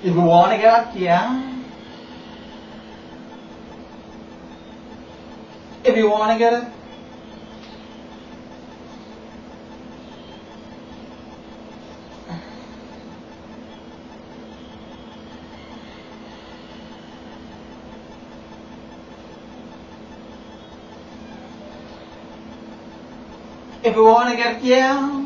If you wanna get it, yeah. If you wanna get it. If you wanna get it, yeah.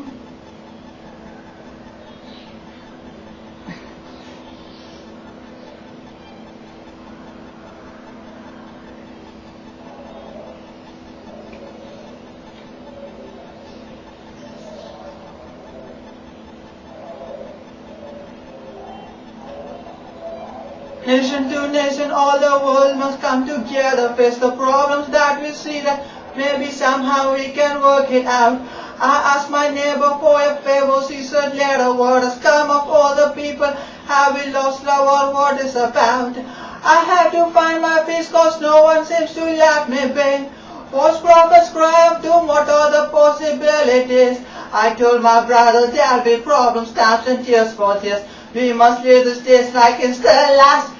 Nation to nation, all the world must come together, face the problems that we see, that maybe somehow we can work it out. I asked my neighbor for a favor, she said later, what has come of all the people? Have we lost love or what is about? I have to find my peace cause no one seems to let me be. False prophets cry of doom, what are the possibilities? I told my brother there'll be problems, times and tears for tears. We must live this days like it's the last.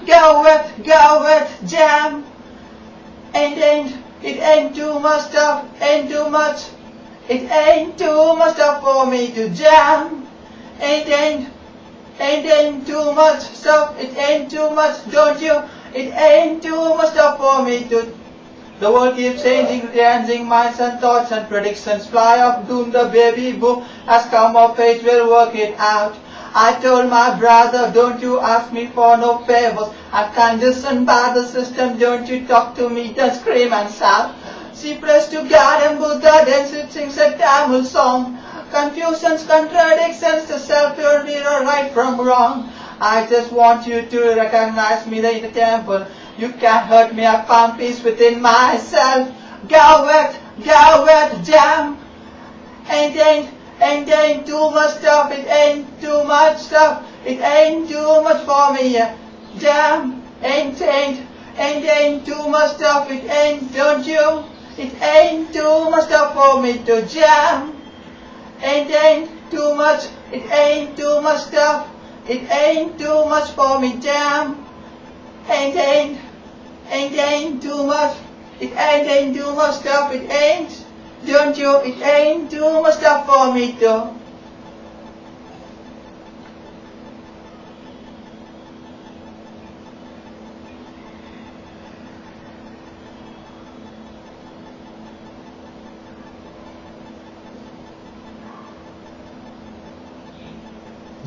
Go with, jam. It ain't too much stuff, ain't too much. It ain't too much stuff for me to jam. It ain't too much stuff, it ain't too much, don't you? It ain't too much stuff for me to. The world keeps changing minds and thoughts and predictions fly off doom. The baby boom has come of age, we'll work it out. I told my brother, don't you ask me for no favors. I'm conditioned by the system, don't you talk to me, don't scream and shout. She prays to God and Buddha, then she sings a Tamil song. Confusions, contradictions, the self-pure mirror, right from wrong. I just want you to recognize me in the temple. You can't hurt me, I found peace within myself. Go with, jam. Ain't too much stuff, it ain't too much stuff, it ain't too much for me, jam. Ain't too much stuff, it ain't, don't you? It ain't too much stuff for me to jam. Ain't too much, it ain't too much stuff, it ain't too much for me, jam. Ain't too much, it ain't too much stuff, it ain't. Don't you? It ain't too much stuff for me to.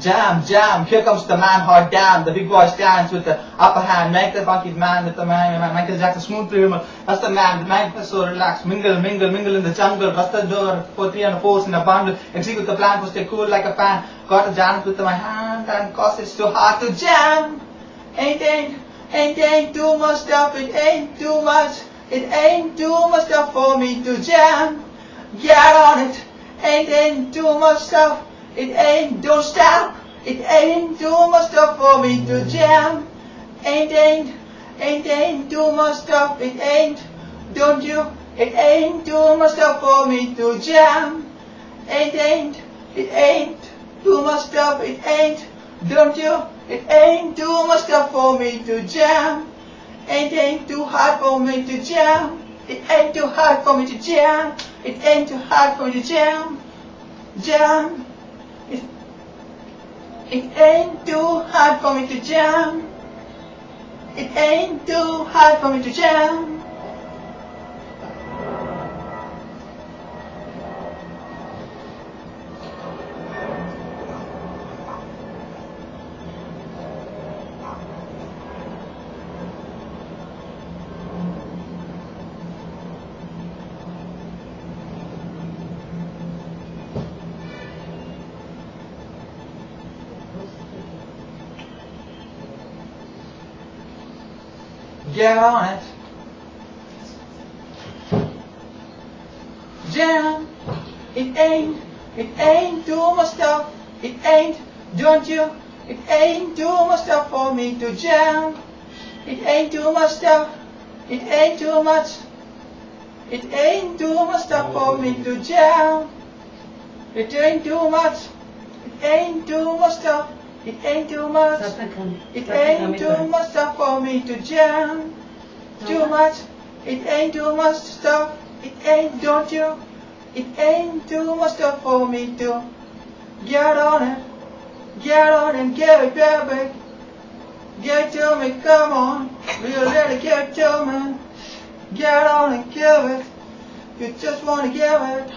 Jam, here comes the man, hot damn. The big boy stands with the upper hand. Make the funky man with the man, Michael Jackson, smooth criminal. That's the man, the man is so relaxed. Mingle in the jungle. Bust the door for 3 and 4 in a bundle. Execute the plan, to stay cool like a fan. Got a jam with my hand, and cause it's too hard to jam. Ain't too much stuff, it ain't too much. It ain't too much stuff for me to jam. Get on it. Ain't too much stuff. It ain't, don't stop. It ain't too much stuff for me to jam. Ain't too much stuff. It ain't, don't you? It ain't too much stuff for me to jam. It ain't too much stuff. It ain't, don't you? It ain't too much stuff for me to jam. Ain't too hard for me to jam. It ain't too hard for me to jam. It ain't too hard for me to jam. Jam. It ain't too hard for me to jam. It ain't too hard for me to jam. Get on it. Jam. It ain't too much stuff. It ain't, don't you? It ain't too much stuff for me to jam. It ain't too much stuff. It ain't too much. It ain't too much stuff for me to jam. It ain't too much. It ain't too much stuff. It ain't too much. It ain't too much stuff for me to jam. Too much. It ain't too much stuff. It ain't, don't you? It ain't too much stuff for me to get on it. Get on and give it, baby. Give it to me, come on. Really give it to me. Get on and give it. You just wanna give it.